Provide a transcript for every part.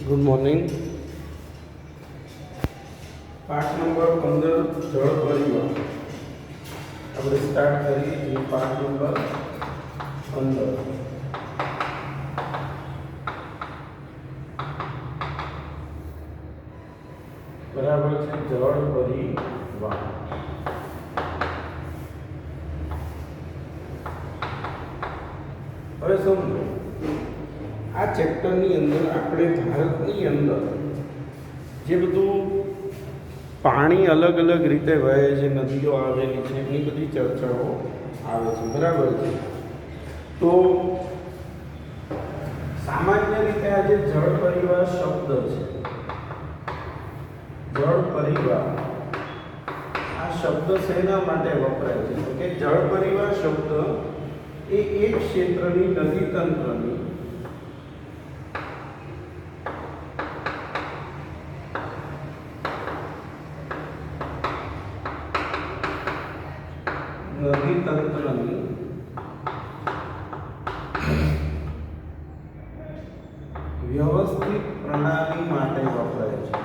Good morning. પાઠ number 15 જળ પરિવહન આપણે સ્ટાર્ટ કરીએ છીએ. પાઠ નંબર 15 બરાબર છે. જળ પરિવહન. હવે સમજો, આ ચેપ્ટરની અંદર આપણે ભારતની અંદર જે બધું પાણી અલગ અલગ રીતે વહે છે, નદીઓ આવેલી છે, એની બધી ચર્ચાઓ આવે છે. બરાબર છે. તો સામાન્ય રીતે આ જે જળ પરિવહન શબ્દ છે, જળ પરિવહન આ શબ્દ શેના માટે વપરાય છે? તો કે જળ પરિવહન શબ્દ એ એક ક્ષેત્રની નદી તંત્રની વ્યવસ્થિત પ્રણાલી માટે વપરાય છે.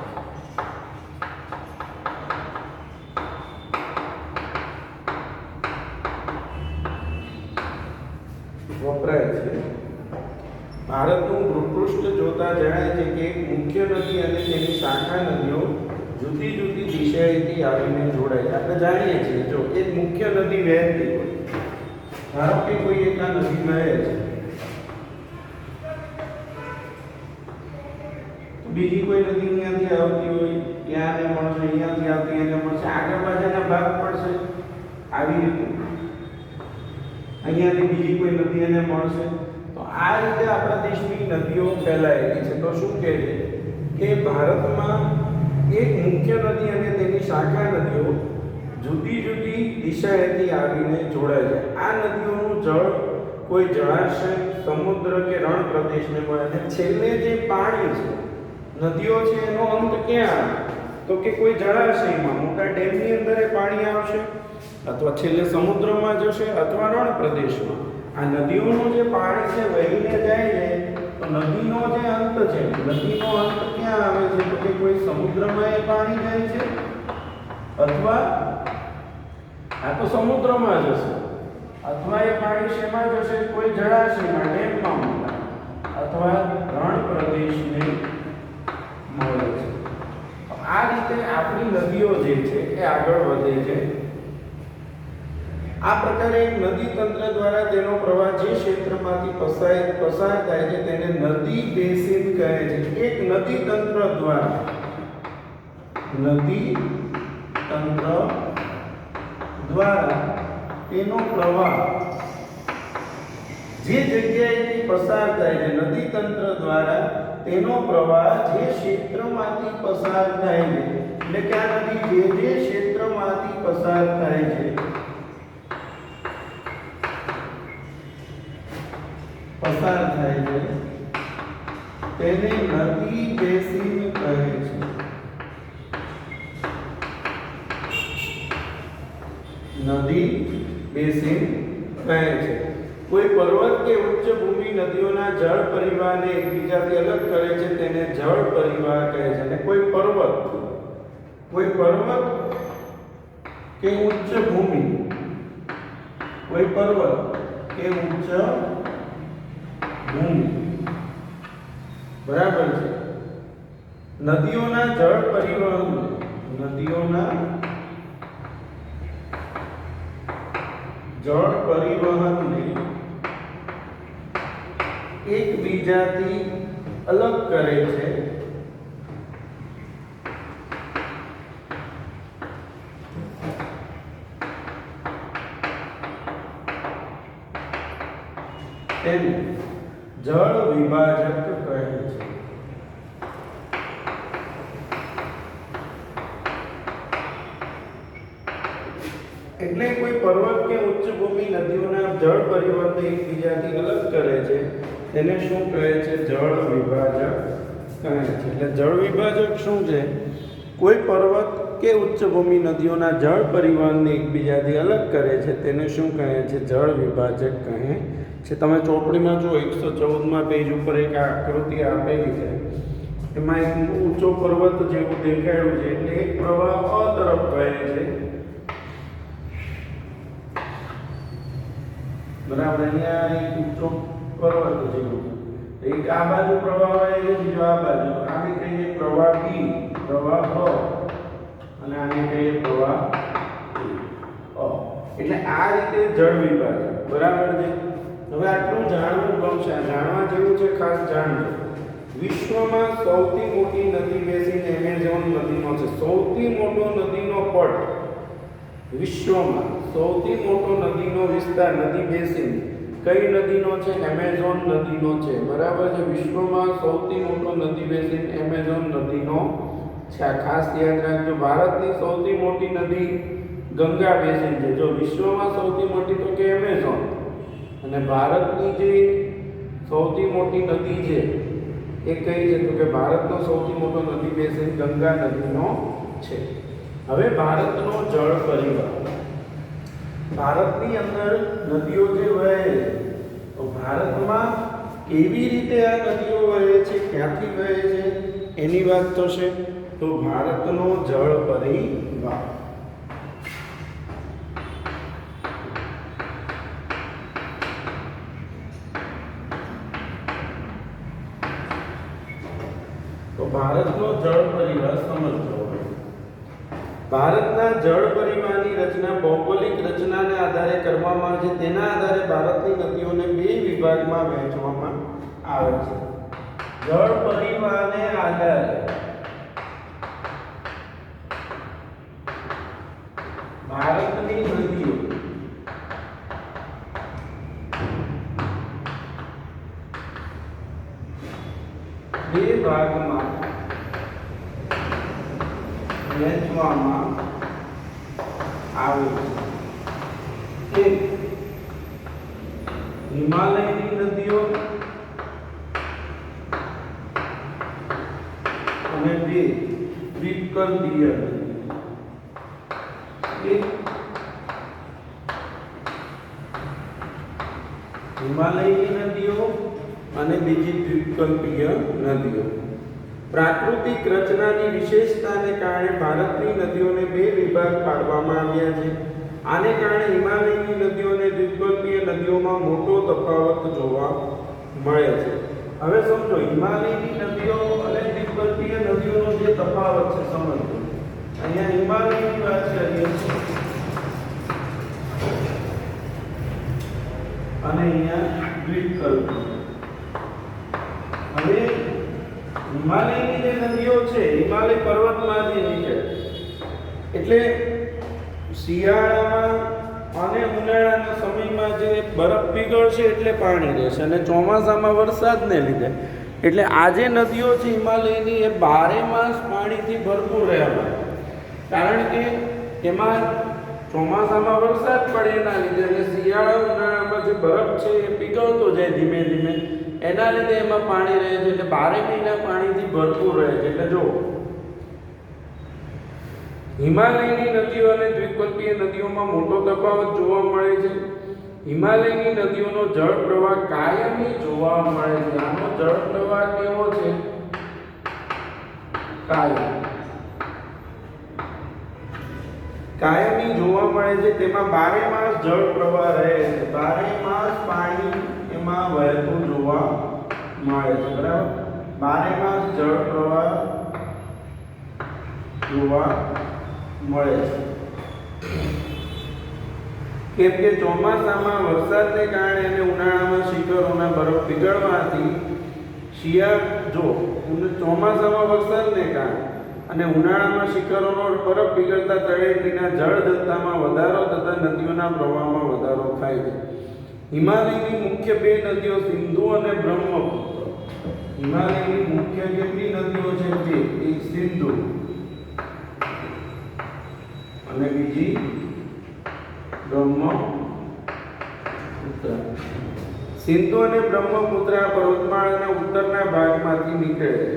ભારતનું ભૂપૃષ્ઠ જોતા જણાય છે કે એક મુખ્ય નદી અને તેની શાખા નદીઓ જુદી જુદી દિશાએથી આવીને જોડાય છે. આપણે જાણીએ છીએ, જો એક મુખ્ય નદી વહેતી હોય, ધારો કે કોઈ એક આ નદી વહે છે, તો બીજી કોઈ નદી અહીંયાથી આવતી હોય, ત્યાંને મળશે, અહીંયાથી આવતી એને મળશે, આગળ પાછળના ભાગ પડશે, આવી રીતે અહીંયાથી બીજી કોઈ નદી એને મળશે. તો આ રીતે આપણા દેશની નદીઓ ફેલાયેલી છે. તો શું કહે છે કે ભારતમાં એક મુખ્ય નદી અને તેની શાખા નદીઓ જુદી જુદી દિશાએથી આવીને જોડાય છે. આ નદીઓનું જળ કોઈ જળાશય, સમુદ્ર કે રણ પ્રદેશને મળે અને છેલ્લે જે પાણી છે, નદીઓ છે, એનો અંત ક્યાં આવે? તો કે કોઈ જળાશયમાં, મોટા ડેમની અંદર એ પાણી આવશે, અથવા છેલ્લે સમુદ્રમાં જશે, અથવા રણ પ્રદેશમાં. આ નદીઓનું જે પાણી છે વહીને જાય છે, તો નદીનો જે અંત છે, નદીનો અંત ક્યાં આવે છે? તો કે કોઈ સમુદ્રમાં એ પાણી જાય છે, અથવા આ તો સમુદ્રમાં જશે, અથવા એ પાણી શેમાં જશે? કોઈ જળાશયમાં, ડેમમાં મોટા, અથવા રણ પ્રદેશને મળે છે. આ રીતે આપણી નદીઓ જે છે એ આગળ વધે છે. આ પ્રકારે એક નદી તંત્ર દ્વારા તેનો પ્રવાહ જે ક્ષેત્રમાંથી પસાર થાય છે તેને નદી બેસિન કહે છે. એક નદી તંત્ર દ્વારા તેનો પ્રવાહ જે જગ્યાએથી પસાર થાય છે, નદી તંત્ર દ્વારા તેનો પ્રવાહ જે ક્ષેત્રમાંથી પસાર થાય છે, એટલે કે આ નદી જે ક્ષેત્રમાંથી પસાર થાય છે તેને નદી બેસિન કહે છે. નદી બેસિન કહે છે. કોઈ પર્વત કે ઉચ્ચ ભૂમિ નદીઓના જળ પરિવાહને એકબીજાથી અલગ કરે છે, તેને જળ પરિવાહ કહે છે. અને કોઈ પર્વત કે ઉચ્ચ ભૂમિ, કોઈ પર્વત કે ઉચ્ચ ભૂમિ, બરાબર છે, નદીઓના જળ પરિવહનને એકબીજાથી અલગ કરે છે, તેને જળ વિભાજક કહે છે. એટલે કોઈ પર્વત કે ઉચ્ચ ભૂમિ નદીઓના જળ પરિવહનને એકબીજાથી અલગ કરે છે, તેને શું કહે છે? જળ વિભાજક કહે છે. એટલે જળ વિભાજક શું છે? કોઈ પર્વત કે ઉચ્ચ ભૂમિ નદીઓના જળ પરિવહનને એકબીજાથી અલગ કરે છે, તેને શું કહે છે? જળ વિભાજક કહે છે. તમે ચોપડીમાં જો 114માં પેજ ઉપર એક આકૃતિ આપેલી છે, એમાં એક ઊંચો પર્વત જેવું દેખાયું છે એટલે એક પ્રવાહ અ તરફ વહે છે, બરાબર। અહીંયા એક ઊંચો પર્વત જેવું એક આ બાજુ પ્રવાહ વહે છે, બીજો આ બાજુ, આને કહીએ પ્રવાહ બી, પ્રવાહ અ, અને આને કહીએ પ્રવાહ અ। એટલે આ રીતે જળ વિભાજન, બરાબર છે। હવે આટલું જાણવું ગમશે, જાણવા જેવું છે, ખાસ જાણજો। વિશ્વમાં સૌથી મોટી નદી બેસીન એમેઝોન નદીનો છે। સૌથી મોટો નદીનો પટ, વિશ્વમાં સૌથી મોટો નદીનો વિસ્તાર, નદી બેસીન કઈ નદીનો છે? એમેઝોન નદીનો છે, બરાબર છે। વિશ્વમાં સૌથી મોટો નદી બેસીન એમેઝોન નદીનો છે, આ ખાસ યાદ રાખજો। ભારતની સૌથી મોટી નદી ગંગા બેસીન છે। જો વિશ્વમાં સૌથી મોટી તો કે એમેઝોન, અને ભારતની જે સૌથી મોટી નદી છે એ કઈ છે? તો કે ભારતનો સૌથી મોટો નદી બેસીન ગંગા નદીનો છે। હવે ભારતનો જળ પરિવાર, ભારતની અંદર નદીઓ જે વહે છે, તો ભારતમાં કેવી રીતે આ નદીઓ વહે છે, ક્યાંથી વહે છે, એની વાત થશે। તો ભારતનો જળ પરિવાર, તો ભારતનો જળ પરિવાર સમજવો। ભારતના જળ પરિવારની રચના ભૌગોલિક રચનાને આધારે કરવામાં આવે છે। તેના આધારે ભારતની નદીઓને બે વિભાગમાં વહેંચવામાં આવે છે। જળ પરિવારને આધારે ભારતની નદીઓ બે ભાગમાં વહેંચવામાં આવે છે। એક હિમાલયની નદીઓ અને બે દ્વીપકલ્પીય નદીઓ। એક હિમાલયની નદીઓ અને બીજી દ્વીપકલ્પીય નદીઓ। પ્રાકૃતિક રચનાની વિશેષતાને કારણે ભારતની નદીઓને બે વિભાગ પાડવામાં આવ્યા છે। આને કારણે હિમાલયની નદીઓ અને દ્વીપકલ્પીય નદીઓમાં મોટો તફાવત જોવા મળે છે। હવે સમજો, હિમાલયની નદીઓ અને દ્વીપકલ્પીય નદીઓનો જે તફાવત છે સમજો। અહીંયા હિમાલયની વાત કરીએ અને અહીંયા દ્વીપકલ્પીય। હવે હિમાલયની જે નદીઓ છે, હિમાલય પર્વતમાંથી નીકળે, એટલે શિયાળામાં અને ઉનાળાના સમયમાં જે બરફ પીગળશે એટલે પાણી રહેશે, અને ચોમાસામાં વરસાદને લીધે એટલે આ જે નદીઓ છે હિમાલયની, એ 12 માસ પાણીથી ભરપૂર રહેવા, કારણ કે એમાં ચોમાસામાં વરસાદ પડે એના લીધે, અને શિયાળા ઉનાળામાં જે બરફ છે એ પીગળતો જાય ધીમે ધીમે, એના લીધે એમાં પાણી રહે છે, એટલે 12 મહિના પાણીથી ભરપૂર રહે છે। એટલે જો હિમાલયની નદીઓ અને દ્વીપકલ્પીય નદીઓમાં મોટો તફાવત જોવા મળે છે। હિમાલયની નદીઓનો જળ પ્રવાહ કાયમી જોવા મળે છે। આનો જળ પ્રવાહ કેવો છે? કાયમી જોવા મળે છે। તેમાં 12 માસ જળ પ્રવાહ રહે છે, 12 માસ પાણી એમાં વહેતું જોવા મળે છે, બરાબર। 12 માસ જળ પ્રવાહ જોવા મળે છે, કેમ કે ચોમાસામાં વરસાદને કારણે અને ઉનાળામાં શિખરોના બરફ પીગળવાથી ચોમાસામાં વરસાદને કારણે અને ઉનાળામાં શિખરોનો બરફ પીગળતા તળેટીના જળ જથ્થામાં વધારો થતા નદીઓના પ્રવાહમાં વધારો થાય છે। હિમાલયની મુખ્ય બે નદીઓ સિંધુ અને બ્રહ્મપુત્ર। હિમાલયની મુખ્ય કેટલી નદીઓ છે? બે, એક સિંધુ અને બીજી બ્રહ્મપુત્ર। સિંધુ અને બ્રહ્મપુત્ર પર્વતમાળાના ઉત્તરના ભાગમાંથી નીકળે છે।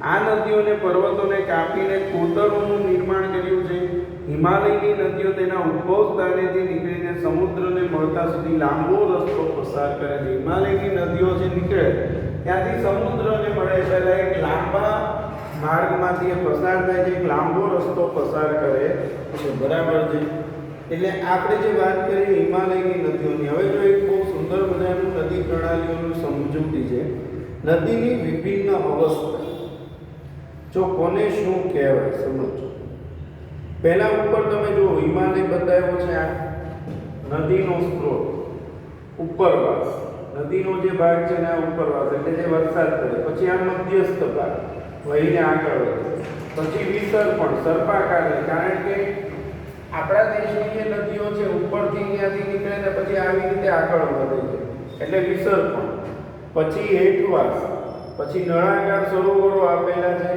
આ નદીઓને પર્વતોને કાપીને કોતરોનું નિર્માણ કર્યું છે। હિમાલયની નદીઓ તેના ઉદ્ભવ સ્થાનેથી નીકળીને સમુદ્રને મળતા સુધી લાંબો રસ્તો પસાર કરે છે। હિમાલયની નદીઓ જે નીકળે ત્યાંથી સમુદ્રને મળે, પહેલા એક લાંબા માર્ગમાંથી એ પસાર થાય છે, એક લાંબો રસ્તો પસાર કરે છે, બરાબર છે. એટલે આપણે જે વાત કરી હિમાલયની નદીઓની, હવે જો એક બહુ સુંદર મજાનું નદી પ્રણાલીઓનું સમજૂતી છે. નદીની વિભિન્ન અવસ્થા, જો કોને શું કહેવાય સમજો. પહેલા ઉપર તમે જો હિમાલય બતાવ્યો છે, આ નદીનો સ્ત્રોત, ઉપરવાસ, નદીનો જે ભાગ છે ને આ ઉપરવાસ એટલે જે વરસાદ પડે, પછી આ મધ્યસ્થ ભાગ વહીને આગળ વધે, પછી વિસર્પણ સર્પાકાર, કારણ કે આપણા દેશની જે નદીઓ છે ઉપરથી ત્યાંથી નીકળે ને પછી આવી રીતે આગળ વધે છે એટલે વિસર્પણ, પછી હેઠવાસ, પછી નળાકાર સરોવરો આપેલા છે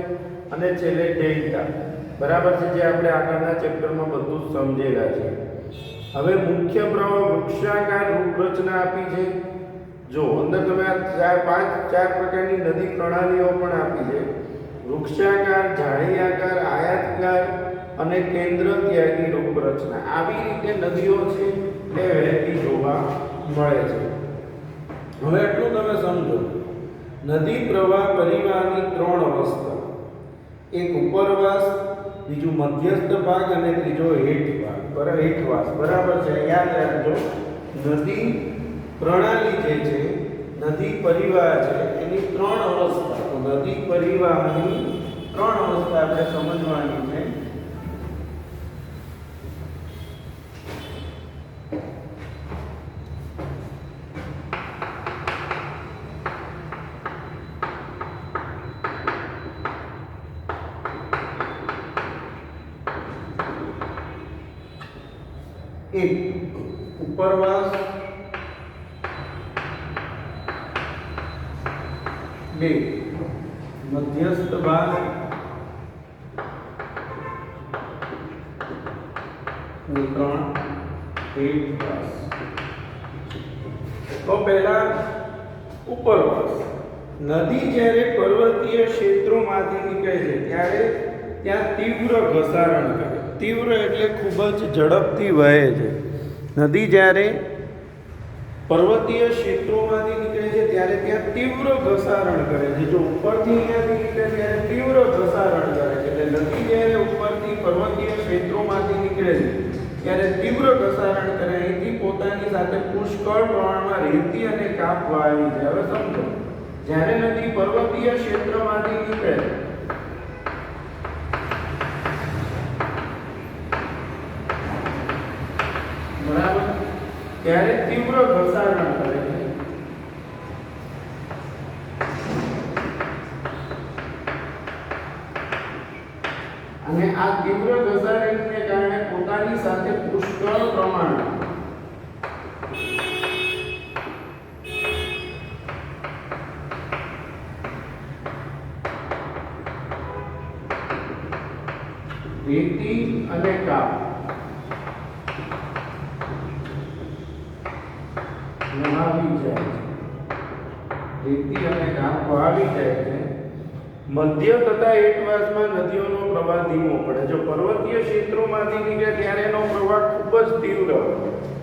અને છેલ્લે ડેલ્ટા, બરાબર છે, જે આપણે આગળના ચેપ્ટરમાં બધું સમજેલા છે. હવે મુખ્ય પ્રવાહ વૃક્ષાકાર રૂપરચના આપી છે. જો અંદર તમે આ ચાર પ્રકારની નદી પ્રણાલીઓ પણ આપી છે. વૃક્ષાકાર, જાળીયાકાર, આયાતકાર અને કેન્દ્ર ત્યાગી રૂપરચના. આવી રીતે નદીઓ છે એ વહેતી જોવા મળે છે. હવે એટલું તમે સમજો, નદી પ્રવાહ પરિવાહની ત્રણ અવસ્થા, એક ઉપરવાસ, બીજું મધ્યસ્થ ભાગ અને ત્રીજો હેઠવાસ, બરાબર છે. યાદ રાખજો, નદી પ્રણાલી જે છે, નદી પરિવાહ છે, એની ત્રણ અવસ્થા. તો નદી પરિવાહની ત્રણ અવસ્થા આપણે સમજવાની છે. એક ઉપરવાસ, બે મધ્યસ્થ ભાગ અને ત્રણ હેઠવાસ. તો પહેલા ઉપરવાસ. નદી જ્યારે પર્વતીય ક્ષેત્રોમાંથી નીકળે છે ત્યારે ત્યાં તીવ્ર ઘસારણ કરે. તીવ્ર એટલે ખૂબ જ ઝડપથી વહે છે. નદી જ્યારે પર્વતીય ક્ષેત્રોમાંથી નીકળે છે ત્યારે ત્યાં તીવ્ર ઘસારણ કરે છે. જો ઉપરથી અહીંયાથી નીકળે ત્યારે તીવ્ર ઘસારણ કરે છે. એટલે નદી જ્યારે ઉપરથી પર્વતીય ક્ષેત્રોમાંથી નીકળે છે ત્યારે તીવ્ર ઘસારણ કરે, અહીંથી પોતાની સાથે પુષ્કળ પ્રમાણમાં રેતી અને કાપ વાળી છે. હવે સમજો, જ્યારે નદી પર્વતીય ક્ષેત્રમાંથી નીકળે બરાબર, ત્યારે તીવ્ર ઘસારણ કરે છે. અને આ તીવ્ર ઘસારણને કારણે પોતાની સાથે પુષ્કળ પ્રમાણમાં રેતી અને કાપ વહાવી જાય છે. રેતી અને કાપ વહાવી જાય છે. મધ્ય તથા હેઠવાસમાં નદીઓનો પ્રવાહ ધીમો પડે. જો પર્વતીય ક્ષેત્રોમાંથી નીકળે ત્યારે એનો પ્રવાહ ખૂબ જ તીવ્ર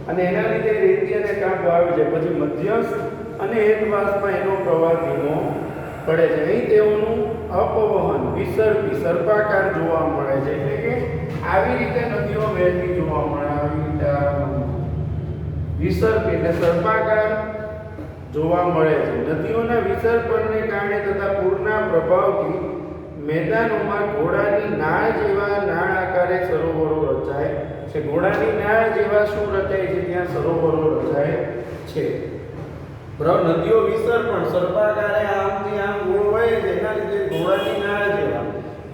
અને એના લીધે રેતી અને કાપ વહાવી જાય. પછી મધ્યસ્થ અને હેઠવાસમાં એનો પ્રવાહ ધીમો પડે છે. અહીં તેઓનું અપવહન, વિસર્પી, સર્પાકાર જોવા મળે છે. એટલે કે આવી રીતે નદીઓ વહેતી જોવા મળે. આવી રીતે વિસર્પી એટલે સર્પાકાર જોવા મળે છે. નદીઓના વિસર્પણને કારણે તથા પૂરના પ્રભાવથી મેદાનોમાં ઘોડાની નાળ જેવા નાળ આકારે સરોવરો રચાય છે. ઘોડાની નાળ જેવા શું રચાય છે? ત્યાં સરોવરો રચાય છે. બરાબર, નદીઓ વિસર્પણ સર્પાકારે આમથી આમ ગોળ વહે છે, એના લીધે ઘોડાની નાળ જેવા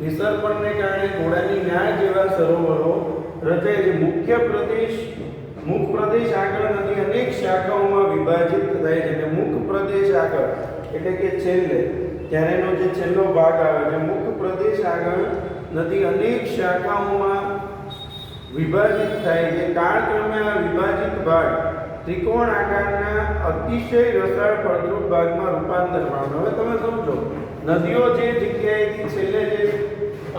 વિસર્પણને કારણે ઘોડાની નાળ જેવા સરોવરો રચાય છે. મુખ પ્રદેશ આગળ નદી અનેક શાખાઓમાં વિભાજિત થાય છે. અને મુખ પ્રદેશ આગળ એટલે કે છેલ્લે, ત્યારે એનો જે છેલ્લો ભાગ આવે છે, મુખ પ્રદેશ આગળ નદી અનેક શાખાઓમાં વિભાજિત થાય છે. કાળક્રમે આ વિભાજિત ભાગ ત્રિકોણ આકારના અતિશય રસાળ ફળદ્રુપ ભાગમાં રૂપાંતર પામે. હવે તમે સમજો, નદીઓ જે જગ્યાએથી છેલ્લે જે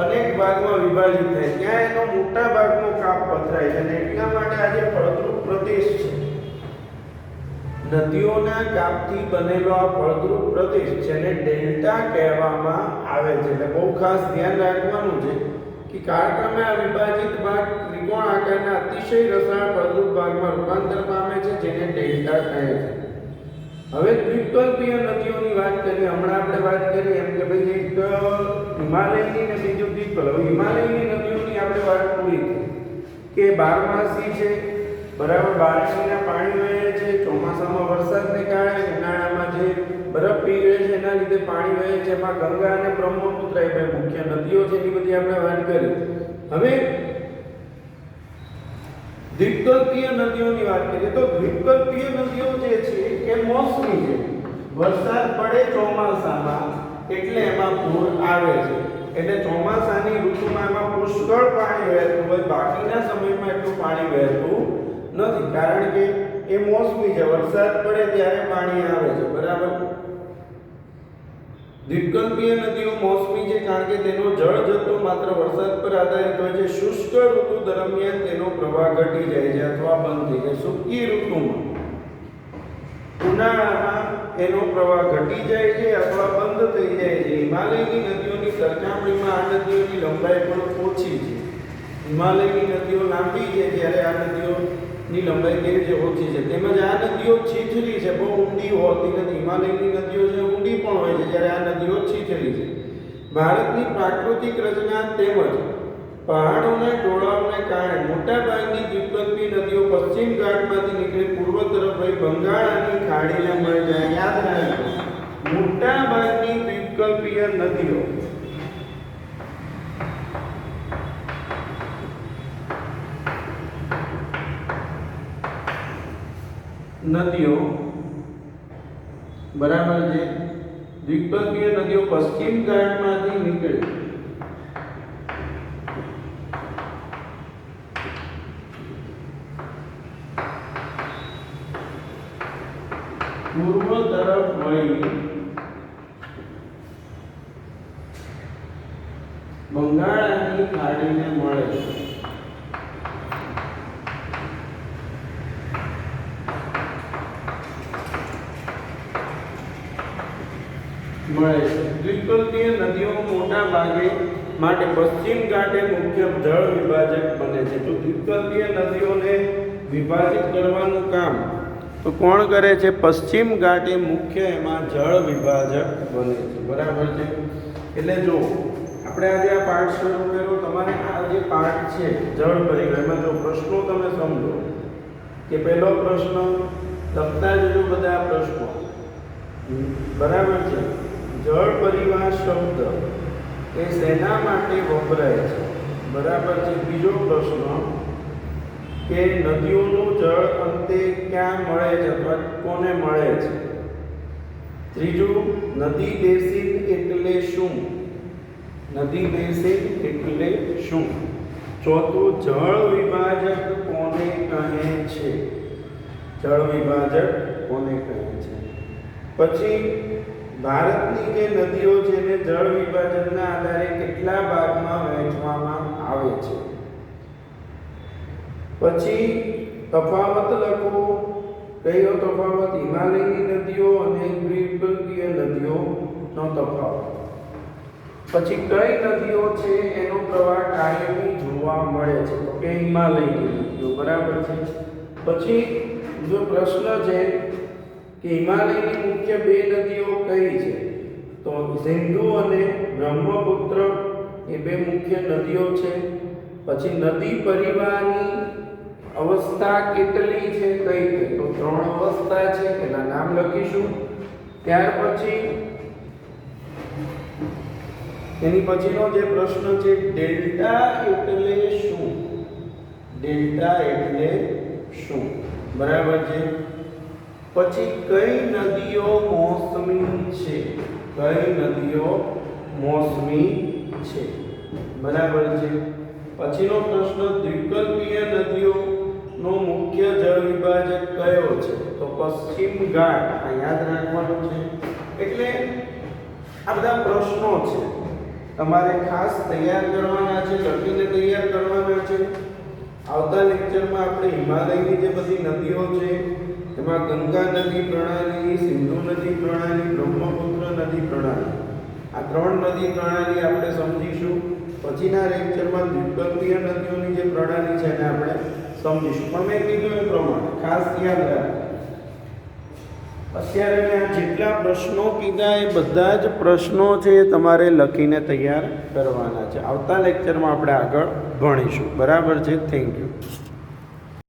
અનેક ભાગમાં વિભાજિત થાય ત્યાં એનો મોટા ભાગનો કાપ પથરાય છે અને એટલા માટે આજે ફળદ્રુપ પ્રદેશ છે. નદીઓના કાપથી બનેલો આ ફળદ્રુપ પ્રદેશ જેને ડેલ્ટા કહેવામાં આવે છે. એટલે બહુ ખાસ ધ્યાન રાખવાનું છે કે કાળક્રમે આ વિભાજિત ભાગ ત્રિકોણ આકારના અતિશય રસાળ ફળદ્રુપ ભાગમાં રૂપાંતર પામે છે જેને ડેલ્ટા કહે છે. હવે દ્વીપકલ્પીય નદીઓની વાત કરીએ. હમણાં આપણે વાત કરી એમ કે ભાઈ એક હિમાલયની ને બીજું દ્વીપકલ્પ. હવે હિમાલયની નદીઓની આપણે વાત પૂરી કે બારમાસી છે, બરાબર, 12 મહિના પાણી વહે છે, ચોમાસામાં વરસાદને કારણે, ઉનાળામાં જે બરફ પીગળે છે એના લીધે પાણી વહે છે. એમાં ગંગા અને બ્રહ્મપુત્ર એ બે મુખ્ય નદીઓ છે, એની બધી આપણે વાત કરી. હવે દ્વીપકલ્પીય નદીઓની વાત કરીએ તો દ્વીપકલ્પીય નદીઓ જે છે એ મોસમી છે. વરસાદ પડે ચોમાસામાં એટલે એમાં પૂર આવે છે. એટલે ચોમાસાની ઋતુમાં એમાં પુષ્કળ પાણી વહેતું હોય, બાકીના સમયમાં એટલું પાણી વહેતું નથી, કારણ કે એ મોસમી છે. વરસાદ પડે ત્યારે પાણી આવે છે, બરાબર. દ્વીપકલ્પીય નદીઓ મોસમી છે કારણ કે તેનો જળ જથ્થો માત્ર વરસાદ પર આધારિત હોય છે. શુષ્ક ઋતુ દરમિયાન તેનો પ્રવાહ ઘટી જાય છે અથવા બંધ થઈ જાય. સૂકી ઋતુમાં, ઉનાળામાં એનો પ્રવાહ ઘટી જાય છે અથવા બંધ થઈ જાય છે. હિમાલયની નદીઓની સરખામણીમાં આ નદીઓની લંબાઈ પણ ઓછી છે. હિમાલયની નદીઓ લાંબી છે જ્યારે આ નદીઓની લંબાઈ કેવી છે? ઓછી છે. તેમજ આ નદીઓ છીછરી છે, બહુ ઊંડી હોતી નથી. હિમાલયની નદીઓ છે ઊંડી પણ હોય છે જ્યારે આ નદીઓ છીછરી છે. ભારતની પ્રાકૃતિક રચના તેમજ પહાડોના ઢોળાવને કારણે મોટાભાગની દ્વીપકલ્પીય નદીઓ પશ્ચિમ ઘાટમાંથી નીકળી પૂર્વ તરફ વહી બંગાળની ખાડીને મળે છે. યાદ રાખજો, મોટાભાગની દ્વીપકલ્પીય નદીઓ બરાબર છે. દ્વીપકલ્પીય નદીઓ પશ્ચિમ ઘાટમાંથી નીકળે પૂર્વ તરફ વહી બંગાળની ખાડીને મળે છે. દ્વીપકલ્પીય નદીઓ મોટા ભાગે માટે પશ્ચિમ ઘાટ એ મુખ્ય જળ વિભાજક બને છે. તો દ્વીપકલ્પીય નદીઓને વિભાજિત કરવાનું કામ તો કોણ કરે છે? પશ્ચિમ ઘાટ એ મુખ્ય એમાં જળ વિભાજક બને છે, બરાબર છે. એટલે જો આપણે આજે આ પાઠ શરૂ કર્યો, તમારે આ જે પાઠ છે જળ પરિવહન, એમાં જો પ્રશ્નો તમે સમજો કે પહેલો પ્રશ્ન લખતા જજો બધા પ્રશ્નો, બરાબર છે. જળ પરિવહન શબ્દ એ શેના માટે વપરાય છે? બરાબર છે. બીજો પ્રશ્ન કે નદીઓનું જળ અંતે ક્યાં મળે છે અથવા કોને મળે છે? ત્રીજું, નદી બેસિન એટલે શું? નદી બેસિન એટલે શું? ચોથું, જળ વિભાજક કોને કહે છે? જળ વિભાજક કોને કહે છે? પછી ભારતની જે નદીઓ છે એને જળ વિભાજનના આધારે કેટલા ભાગમાં વહેંચવામાં આવે છે? પછી તફાવત લખો. કયો તફાવત? હિમાલયની નદીઓ અને દ્વીપકલ્પીય નદીઓનો તફાવત. પછી કઈ નદીઓ છે એનો પ્રવાહ કાયમી જોવા મળે છે? તો કે હિમાલયની નદીઓ, બરાબર છે. પછી જો પ્રશ્ન છે કે હિમાલયની મુખ્ય બે નદીઓ કઈ છે? તો સિંધુ અને બ્રહ્મપુત્ર એ બે મુખ્ય નદીઓ છે. પછી નદી પરિવહનની અવસ્થા કેટલી છે? કઈ કઈ? તો 3 અવસ્થા છે, એના નામ લખીશું. ત્યાર પછી એની પછીનો જે પ્રશ્ન છે, ડેલ્ટા એટલે શું? ડેલ્ટા એટલે શું? બરાબર છે. પછી કઈ નદીઓ મોસમી છે? કઈ નદીઓ મોસમી છે? બરાબર છે. પછીનો પ્રશ્ન, દ્વીપકલ્પીય નદીઓનો મુખ્ય જળ વિભાજક કયો છે? તો પશ્ચિમ ઘાટ. આ યાદ રાખવાનું છે. એટલે આ બધા પ્રશ્નો છે, તમારે ખાસ તૈયાર કરવાના છે, લખીને તૈયાર કરવાના છે. આવતા લેક્ચરમાં આપણે હિમાલયની જે બધી નદીઓ છે એમાં ગંગા નદી પ્રણાલી, સિંધુ નદી પ્રણાલી, બ્રહ્મપુત્ર નદી પ્રણાલી, આ 3 નદી પ્રણાલી આપણે સમજીશું. પછીના લેક્ચરમાં દ્વિપંથીય નદીઓની જે પ્રણાલી છે એને આપણે સમજીશું. પણ મેં કીધું એ પ્રમાણે ખાસ યાદ રાખો, અત્યારે મેં આ જેટલા પ્રશ્નો કીધા એ બધા જ પ્રશ્નો છે એ તમારે લખીને તૈયાર કરવાના છે. આવતા લેક્ચરમાં આપણે આગળ ભણીશું. બરાબર છે? Thank you.